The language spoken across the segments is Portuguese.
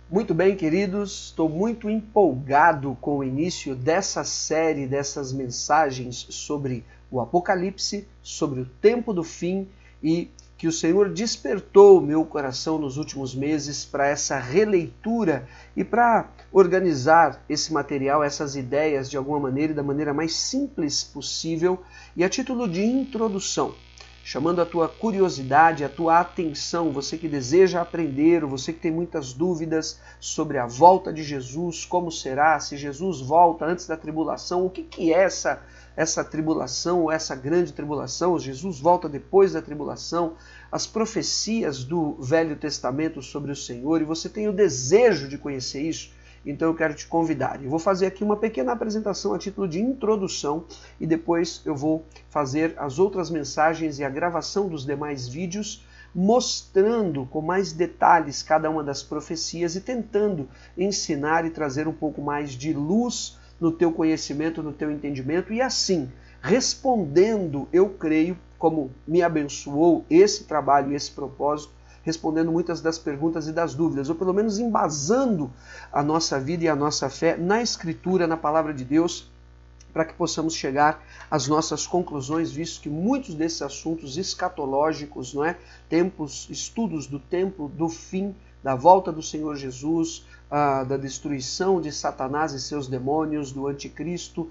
Muito bem, queridos, estou muito empolgado com o início dessa série, dessas mensagens sobre o Apocalipse, sobre o tempo do fim e que o Senhor despertou o meu coração nos últimos meses para essa releitura e para organizar esse material, essas ideias de alguma maneira e da maneira mais simples possível e a título de introdução. Chamando a tua curiosidade, a tua atenção, você que deseja aprender, você que tem muitas dúvidas sobre a volta de Jesus, como será, se Jesus volta antes da tribulação, o que é essa tribulação, essa grande tribulação, Jesus volta depois da tribulação, as profecias do Velho Testamento sobre o Senhor, e você tem o desejo de conhecer isso, então eu quero te convidar. Eu vou fazer aqui uma pequena apresentação a título de introdução e depois eu vou fazer as outras mensagens e a gravação dos demais vídeos mostrando com mais detalhes cada uma das profecias e tentando ensinar e trazer um pouco mais de luz no teu conhecimento, no teu entendimento e assim, respondendo, eu creio, como me abençoou esse trabalho e esse propósito, respondendo muitas das perguntas e das dúvidas, ou pelo menos embasando a nossa vida e a nossa fé na Escritura, na Palavra de Deus, para que possamos chegar às nossas conclusões, visto que muitos desses assuntos escatológicos, não é? Estudos do tempo, do fim, da volta do Senhor Jesus, da destruição de Satanás e seus demônios, do anticristo,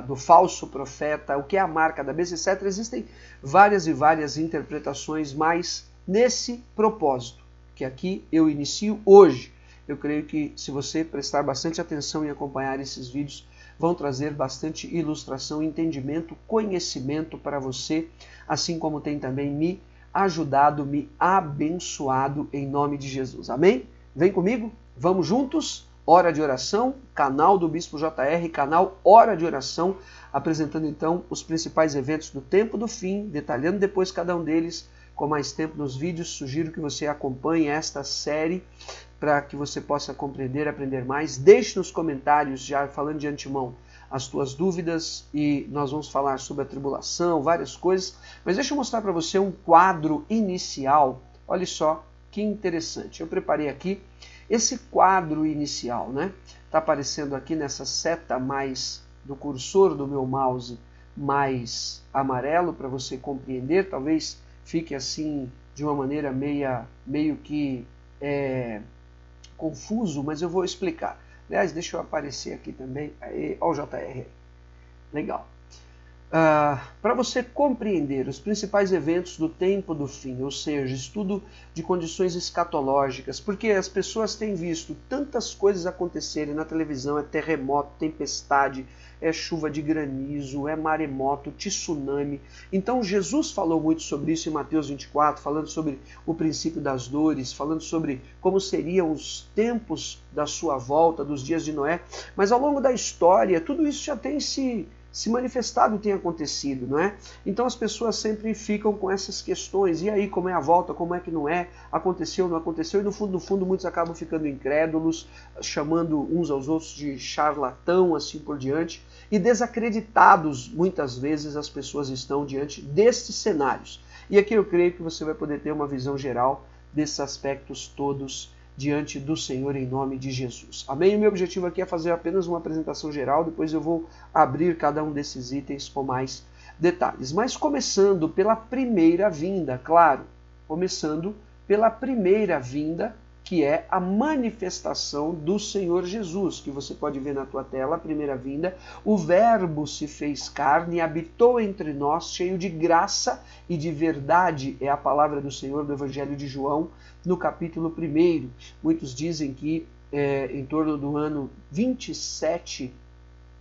do falso profeta, o que é a marca da besta, etc. Existem várias e várias interpretações, mas nesse propósito, que aqui eu inicio hoje, eu creio que se você prestar bastante atenção e acompanhar esses vídeos, vão trazer bastante ilustração, entendimento, conhecimento para você, assim como tem também me ajudado, me abençoado em nome de Jesus. Amém? Vem comigo, vamos juntos? Hora de Oração, canal do Bispo JR, canal Hora de Oração, apresentando então os principais eventos do tempo do fim, detalhando depois cada um deles com mais tempo nos vídeos. Sugiro que você acompanhe esta série para que você possa compreender, aprender mais. Deixe nos comentários, já falando de antemão, as tuas dúvidas e nós vamos falar sobre a tribulação, várias coisas. Mas deixa eu mostrar para você um quadro inicial. Olha só que interessante. Eu preparei aqui esse quadro inicial, né? Está aparecendo aqui nessa seta mais do cursor do meu mouse mais amarelo para você compreender. Talvez fique assim de uma maneira meio que confuso, mas eu vou explicar. Aliás, deixa eu aparecer aqui também. Olha o JR. Legal. Para você compreender os principais eventos do tempo do fim, ou seja, estudo de condições escatológicas, porque as pessoas têm visto tantas coisas acontecerem na televisão, é terremoto, tempestade, é chuva de granizo, é maremoto, tsunami. Então Jesus falou muito sobre isso em Mateus 24, falando sobre o princípio das dores, falando sobre como seriam os tempos da sua volta, dos dias de Noé, mas ao longo da história, tudo isso já tem se manifestado, tem acontecido, não é? Então as pessoas sempre ficam com essas questões, e aí como é a volta, como é que não é, aconteceu, não aconteceu, e no fundo muitos acabam ficando incrédulos, chamando uns aos outros de charlatão, assim por diante, e desacreditados muitas vezes as pessoas estão diante destes cenários. E aqui eu creio que você vai poder ter uma visão geral desses aspectos todos diante do Senhor em nome de Jesus. Amém? O meu objetivo aqui é fazer apenas uma apresentação geral, depois eu vou abrir cada um desses itens com mais detalhes. Mas começando pela primeira vinda, claro, começando pela primeira vinda, que é a manifestação do Senhor Jesus, que você pode ver na tua tela, a primeira vinda. O Verbo se fez carne e habitou entre nós, cheio de graça e de verdade, é a palavra do Senhor do Evangelho de João, no capítulo 1. Muitos dizem que em torno do ano 27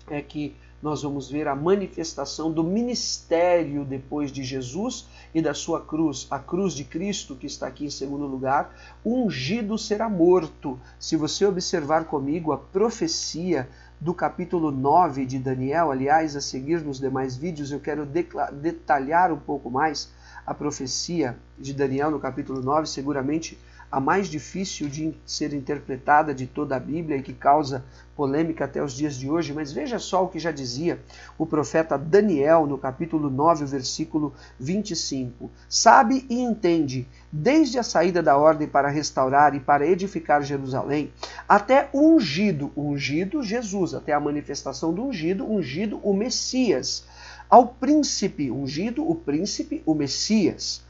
é que nós vamos ver a manifestação do ministério depois de Jesus e da sua cruz, a cruz de Cristo, que está aqui em segundo lugar. O ungido será morto. Se você observar comigo a profecia do capítulo 9 de Daniel, aliás, a seguir nos demais vídeos eu quero detalhar um pouco mais a profecia de Daniel no capítulo 9, seguramente a mais difícil de ser interpretada de toda a Bíblia e que causa polêmica até os dias de hoje, mas veja só o que já dizia o profeta Daniel no capítulo 9, versículo 25. Sabe e entende, desde a saída da ordem para restaurar e para edificar Jerusalém, até o ungido Jesus, até a manifestação do ungido o Messias, ao príncipe, ungido, o príncipe, o Messias.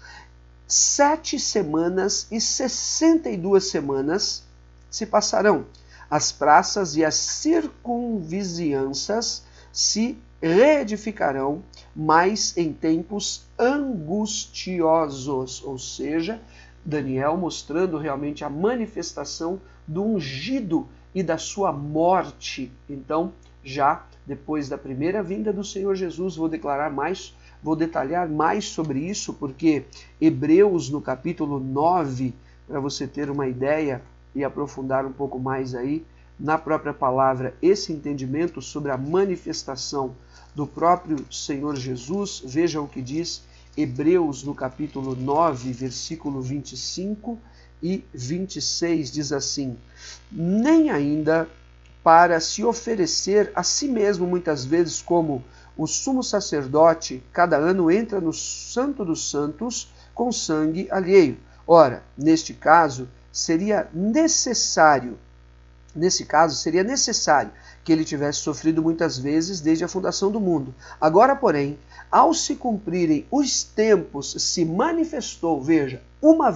7 semanas e 62 semanas se passarão. As praças e as circunvizinhanças se reedificarão, mas em tempos angustiosos. Ou seja, Daniel mostrando realmente a manifestação do ungido e da sua morte. Então, já depois da primeira vinda do Senhor Jesus, vou detalhar mais sobre isso, porque Hebreus, no capítulo 9, para você ter uma ideia e aprofundar um pouco mais aí, na própria palavra, esse entendimento sobre a manifestação do próprio Senhor Jesus, veja o que diz Hebreus, no capítulo 9, versículo 25 e 26, diz assim: nem ainda para se oferecer a si mesmo, muitas vezes, como o sumo sacerdote, cada ano entra no Santo dos Santos com sangue alheio. Ora, nesse caso, seria necessário que ele tivesse sofrido muitas vezes desde a fundação do mundo. Agora, porém, ao se cumprirem os tempos, se manifestou, veja, uma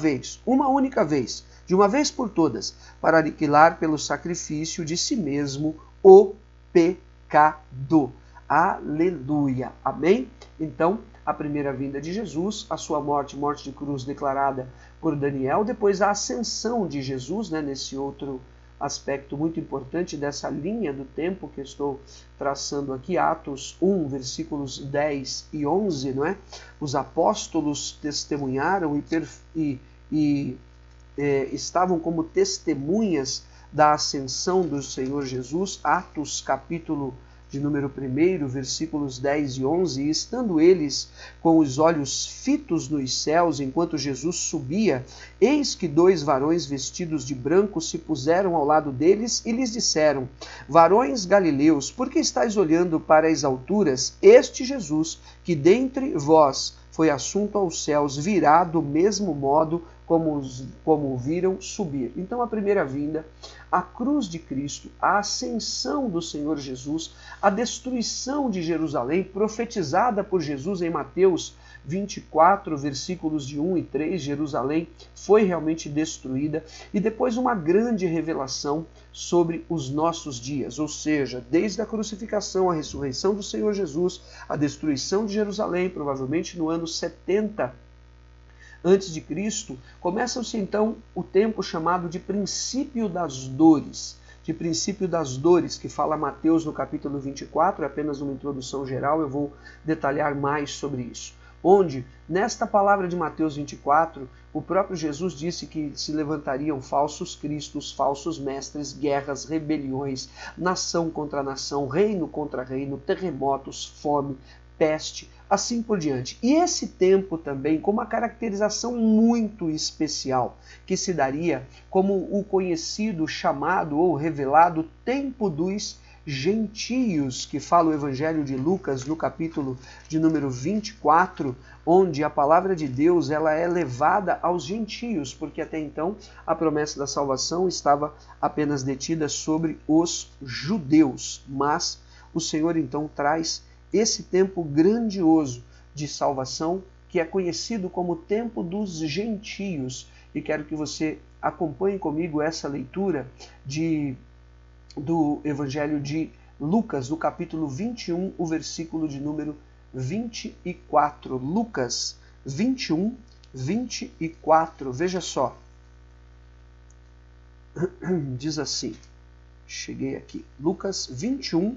única vez, de uma vez por todas, para aniquilar pelo sacrifício de si mesmo o pecado. Aleluia. Amém? Então, a primeira vinda de Jesus, a sua morte de cruz declarada por Daniel, depois a ascensão de Jesus, nesse outro aspecto muito importante dessa linha do tempo que estou traçando aqui, Atos 1, versículos 10 e 11, não é? Os apóstolos testemunharam e estavam como testemunhas da ascensão do Senhor Jesus, Atos capítulo de número 1, versículos 10 e 11, e estando eles com os olhos fitos nos céus, enquanto Jesus subia, eis que 2 varões vestidos de branco se puseram ao lado deles e lhes disseram: varões galileus, por que estáis olhando para as alturas? Este Jesus, que dentre vós foi assunto aos céus, virá do mesmo modo como o viram subir. Então, a primeira vinda, a cruz de Cristo, a ascensão do Senhor Jesus, a destruição de Jerusalém, profetizada por Jesus em Mateus 24, versículos de 1 e 3, Jerusalém foi realmente destruída, e depois uma grande revelação sobre os nossos dias, ou seja, desde a crucificação, a ressurreição do Senhor Jesus, a destruição de Jerusalém, provavelmente no ano 70 antes de Cristo, começa-se então o tempo chamado de princípio das dores. De princípio das dores, que fala Mateus no capítulo 24, é apenas uma introdução geral, eu vou detalhar mais sobre isso. Onde, nesta palavra de Mateus 24, o próprio Jesus disse que se levantariam falsos cristos, falsos mestres, guerras, rebeliões, nação contra nação, reino contra reino, terremotos, fome, peste, assim por diante. E esse tempo também com uma caracterização muito especial, que se daria como o conhecido, chamado ou revelado tempo dos gentios, que fala o Evangelho de Lucas no capítulo de número 24, onde a palavra de Deus ela é levada aos gentios, porque até então a promessa da salvação estava apenas detida sobre os judeus, mas o Senhor então traz esse tempo grandioso de salvação, que é conhecido como o tempo dos gentios. E quero que você acompanhe comigo essa leitura do Evangelho de Lucas, do capítulo 21, o versículo de número 24. Lucas 21, 24. Veja só. Diz assim, cheguei aqui. Lucas 21,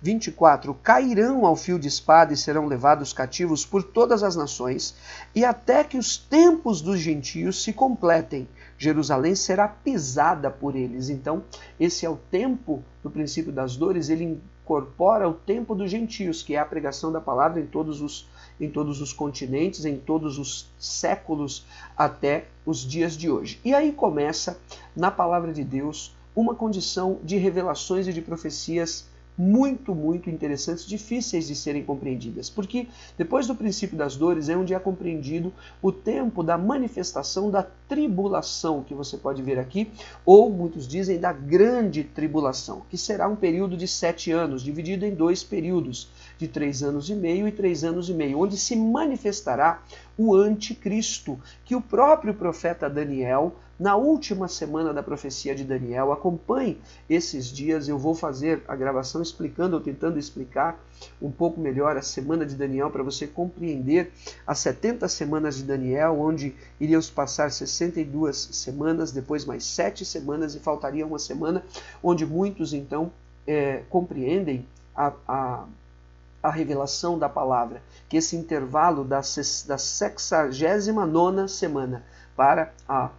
24. Cairão ao fio de espada e serão levados cativos por todas as nações, e até que os tempos dos gentios se completem, Jerusalém será pisada por eles. Então, esse é o tempo do princípio das dores, ele incorpora o tempo dos gentios, que é a pregação da palavra em todos os em todos os continentes, em todos os séculos até os dias de hoje. E aí começa, na palavra de Deus, uma condição de revelações e de profecias muito, muito interessantes, difíceis de serem compreendidas, porque depois do princípio das dores é onde é compreendido o tempo da manifestação da tribulação, que você pode ver aqui, ou muitos dizem da grande tribulação, que será um período de 7 anos, dividido em 2 períodos, de 3 anos e meio e 3 anos e meio, onde se manifestará o anticristo, que o próprio profeta Daniel, na última semana da profecia de Daniel, acompanhe esses dias, eu vou fazer a gravação explicando, ou tentando explicar um pouco melhor a semana de Daniel, para você compreender as 70 semanas de Daniel, onde iríamos passar 62 semanas, depois mais 7 semanas, e faltaria uma semana, onde muitos então compreendem a revelação da palavra, que esse intervalo da 69ª semana para a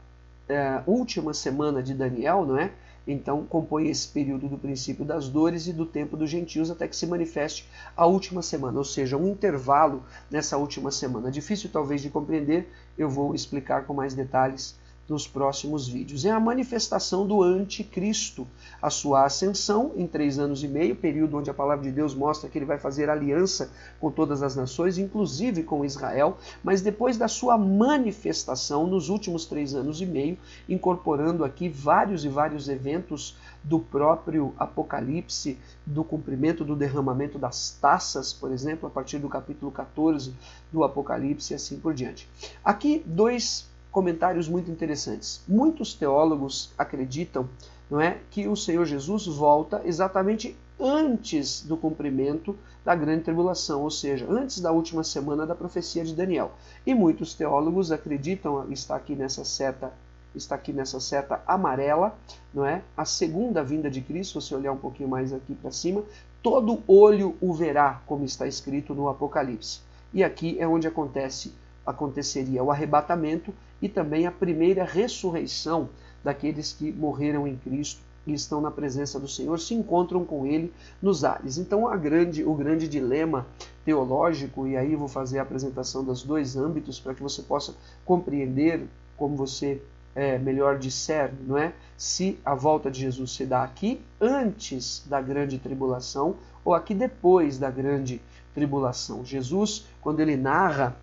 última semana de Daniel, não é? Então compõe esse período do princípio das dores e do tempo dos gentios até que se manifeste a última semana, ou seja, um intervalo nessa última semana. Difícil talvez de compreender, eu vou explicar com mais detalhes nos próximos vídeos. É a manifestação do anticristo, a sua ascensão em 3 anos e meio, período onde a palavra de Deus mostra que ele vai fazer aliança com todas as nações, inclusive com Israel, mas depois da sua manifestação nos últimos 3 anos e meio, incorporando aqui vários e vários eventos do próprio Apocalipse, do cumprimento do derramamento das taças, por exemplo, a partir do capítulo 14 do Apocalipse e assim por diante. Aqui 2 comentários muito interessantes. Muitos teólogos acreditam, não é, que o Senhor Jesus volta exatamente antes do cumprimento da grande tribulação, ou seja, antes da última semana da profecia de Daniel. E muitos teólogos acreditam, está aqui nessa seta amarela, não é? A segunda vinda de Cristo, se você olhar um pouquinho mais aqui para cima, todo olho o verá, como está escrito no Apocalipse. E aqui é onde aconteceria o arrebatamento e também a primeira ressurreição daqueles que morreram em Cristo e estão na presença do Senhor, se encontram com Ele nos ares. Então o grande dilema teológico, e aí eu vou fazer a apresentação dos 2 âmbitos para que você possa compreender como você melhor discerne, não é? Se a volta de Jesus se dá aqui antes da grande tribulação ou aqui depois da grande tribulação. Jesus, quando ele narra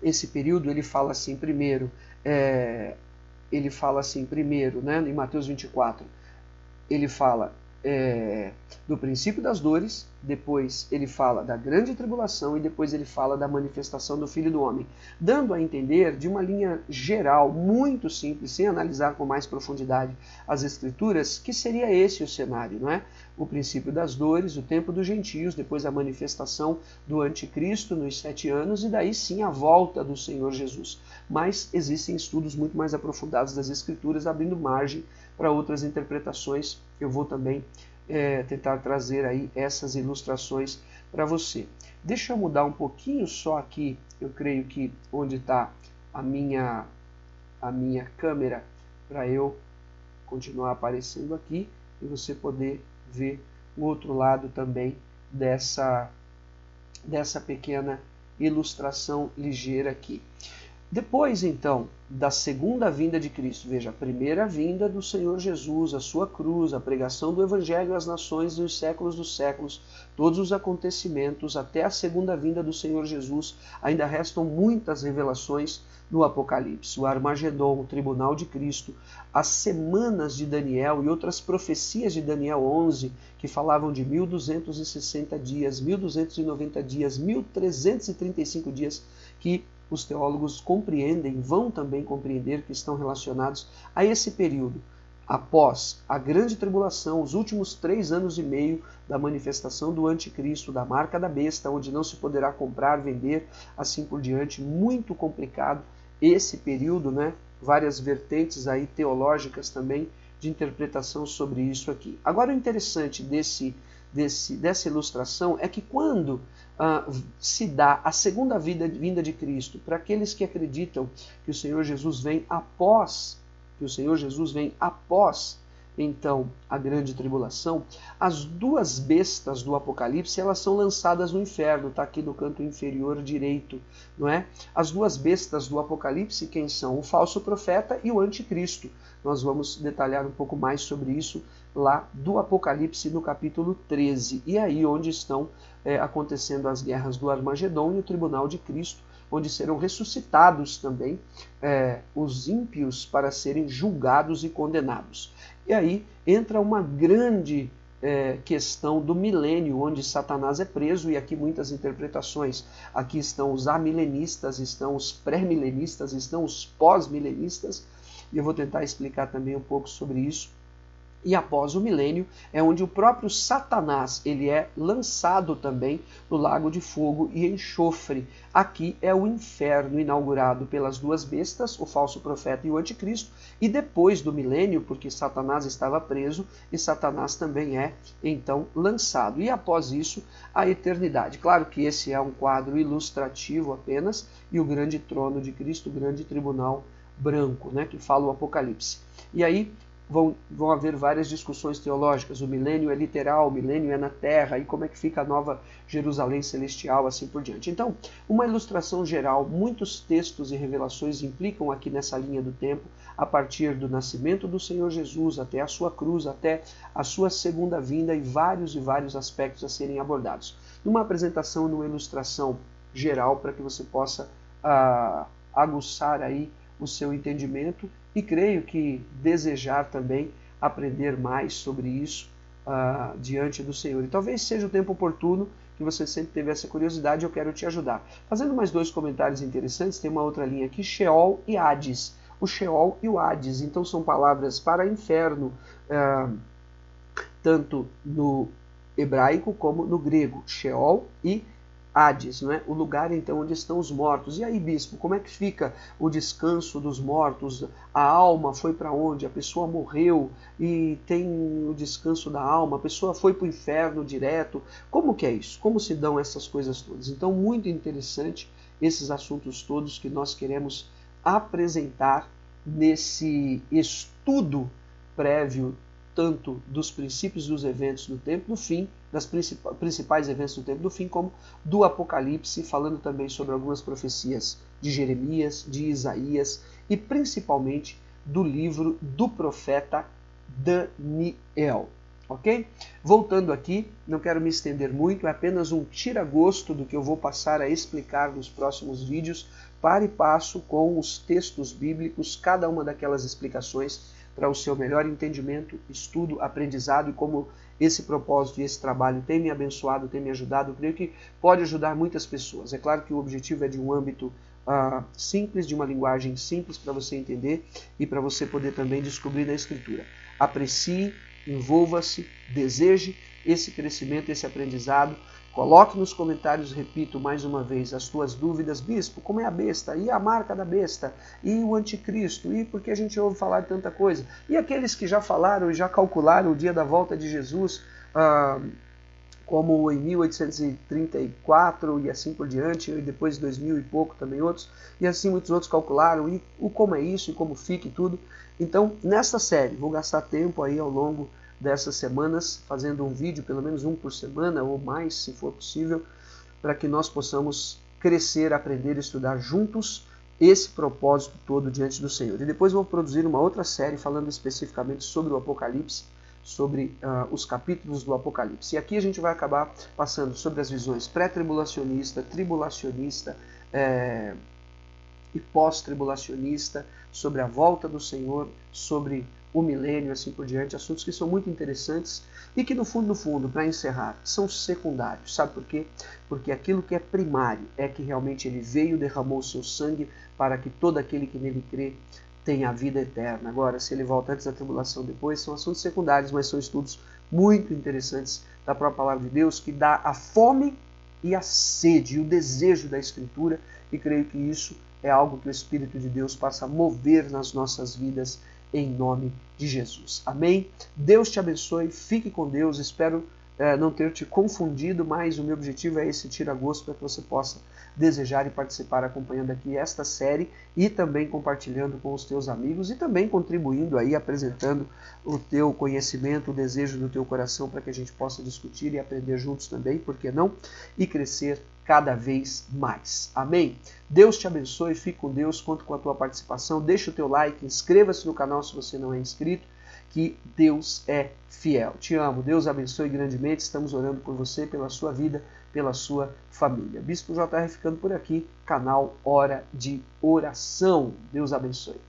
esse período, ele fala assim primeiro, né, em Mateus 24, ele fala do princípio das dores, depois ele fala da grande tribulação e depois ele fala da manifestação do Filho do Homem, dando a entender de uma linha geral, muito simples, sem analisar com mais profundidade as Escrituras, que seria esse o cenário, não é? O princípio das dores, o tempo dos gentios, depois a manifestação do anticristo nos 7 anos e daí sim a volta do Senhor Jesus. Mas existem estudos muito mais aprofundados das Escrituras, abrindo margem para outras interpretações. Eu vou também tentar trazer aí essas ilustrações para você. Deixa eu mudar um pouquinho só aqui, eu creio que onde está a minha câmera, para eu continuar aparecendo aqui e você poder ver o outro lado também dessa pequena ilustração ligeira aqui. Depois, então, da segunda vinda de Cristo, veja, a primeira vinda do Senhor Jesus, a sua cruz, a pregação do Evangelho às nações nos séculos dos séculos, todos os acontecimentos, até a segunda vinda do Senhor Jesus, ainda restam muitas revelações no Apocalipse. O Armagedon, o tribunal de Cristo, as semanas de Daniel e outras profecias de Daniel 11, que falavam de 1260 dias, 1290 dias, 1335 dias, que os teólogos compreendem, vão também compreender que estão relacionados a esse período, após a grande tribulação, os últimos 3 anos e meio da manifestação do anticristo, da marca da besta, onde não se poderá comprar, vender, assim por diante, muito complicado esse período, né? Várias vertentes aí teológicas também de interpretação sobre isso aqui. Agora o interessante dessa ilustração é que quando se dá a segunda vinda de Cristo para aqueles que acreditam que o Senhor Jesus vem após então a grande tribulação, as duas bestas do Apocalipse, elas são lançadas no inferno, está aqui no canto inferior direito, não é? As duas bestas do Apocalipse, quem são? O falso profeta e o anticristo. Nós vamos detalhar um pouco mais sobre isso lá do Apocalipse no capítulo 13. E aí onde estão acontecendo as guerras do Armagedon e o tribunal de Cristo, onde serão ressuscitados também os ímpios para serem julgados e condenados. E aí entra uma grande questão do milênio, onde Satanás é preso, e aqui muitas interpretações. Aqui estão os amilenistas, estão os pré-milenistas, estão os pós-milenistas, e eu vou tentar explicar também um pouco sobre isso. E após o milênio é onde o próprio Satanás ele é lançado também no lago de fogo e enxofre. Aqui é o inferno inaugurado pelas duas bestas, o falso profeta e o anticristo, e depois do milênio, porque Satanás estava preso, e Satanás também é então lançado. E após isso, a eternidade. Claro que esse é um quadro ilustrativo apenas, e o grande trono de Cristo, o grande tribunal branco, né, que fala o Apocalipse. E aí vão haver várias discussões teológicas. O milênio é literal, o milênio é na terra, e como é que fica a nova Jerusalém celestial, assim por diante. Então, uma ilustração geral, muitos textos e revelações implicam aqui nessa linha do tempo, a partir do nascimento do Senhor Jesus, até a sua cruz, até a sua segunda vinda, e vários aspectos a serem abordados. Numa apresentação, numa ilustração geral, para que você possa aguçar aí o seu entendimento, e creio que desejar também aprender mais sobre isso diante do Senhor. E talvez seja o tempo oportuno, que você sempre teve essa curiosidade, eu quero te ajudar. Fazendo mais dois comentários interessantes, tem uma outra linha aqui, Sheol e Hades. O Sheol e o Hades, então são palavras para inferno, tanto no hebraico como no grego, Sheol e Hades, não é? O lugar então onde estão os mortos. E aí, bispo, como é que fica o descanso dos mortos? A alma foi para onde? A pessoa morreu e tem o descanso da alma, a pessoa foi para o inferno direto. Como que é isso? Como se dão essas coisas todas? Então, muito interessante esses assuntos todos que nós queremos apresentar nesse estudo prévio, tanto dos princípios dos eventos do tempo do fim, das principais eventos do tempo do fim, como do Apocalipse, falando também sobre algumas profecias de Jeremias, de Isaías e principalmente do livro do profeta Daniel. Ok? Voltando aqui, não quero me estender muito, é apenas um tira-gosto do que eu vou passar a explicar nos próximos vídeos, para e passo com os textos bíblicos, cada uma daquelas explicações para o seu melhor entendimento, estudo, aprendizado, e como esse propósito e esse trabalho tem me abençoado, tem me ajudado, eu creio que pode ajudar muitas pessoas. É claro que o objetivo é de um âmbito simples, de uma linguagem simples para você entender e para você poder também descobrir na Escritura. Aprecie, envolva-se, deseje esse crescimento, esse aprendizado. Coloque nos comentários, repito mais uma vez, as tuas dúvidas. Bispo, como é a besta? E a marca da besta? E o anticristo? E por que a gente ouve falar de tanta coisa? E aqueles que já falaram e já calcularam o dia da volta de Jesus, como em 1834 e assim por diante, e depois 2000 e pouco também outros, e assim muitos outros calcularam, e o como é isso, e como fica e tudo. Então, nesta série, vou gastar tempo aí ao longo dessas semanas, fazendo um vídeo, pelo menos um por semana, ou mais, se for possível, para que nós possamos crescer, aprender e estudar juntos esse propósito todo diante do Senhor. E depois vou produzir uma outra série falando especificamente sobre o Apocalipse, sobre os capítulos do Apocalipse. E aqui a gente vai acabar passando sobre as visões pré-tribulacionista, tribulacionista e pós-tribulacionista, sobre a volta do Senhor, sobre o milênio, assim por diante, assuntos que são muito interessantes e que no fundo, para encerrar, são secundários. Sabe por quê? Porque aquilo que é primário é que realmente ele veio, derramou o seu sangue para que todo aquele que nele crê tenha a vida eterna. Agora, se ele volta antes da tribulação, depois, são assuntos secundários, mas são estudos muito interessantes da própria palavra de Deus, que dá a fome e a sede, e o desejo da Escritura, e creio que isso é algo que o Espírito de Deus passa a mover nas nossas vidas, em nome de Jesus. Amém? Deus te abençoe, fique com Deus, espero não ter te confundido, mas o meu objetivo é esse tira-gosto para que você possa desejar e participar acompanhando aqui esta série e também compartilhando com os teus amigos e também contribuindo aí, apresentando o teu conhecimento, o desejo do teu coração para que a gente possa discutir e aprender juntos também, por que não? E crescer cada vez mais. Amém? Deus te abençoe, fique com Deus, conto com a tua participação, deixa o teu like, inscreva-se no canal se você não é inscrito, que Deus é fiel. Te amo, Deus abençoe grandemente, estamos orando por você, pela sua vida, pela sua família. Bispo JR ficando por aqui, canal Hora de Oração. Deus abençoe.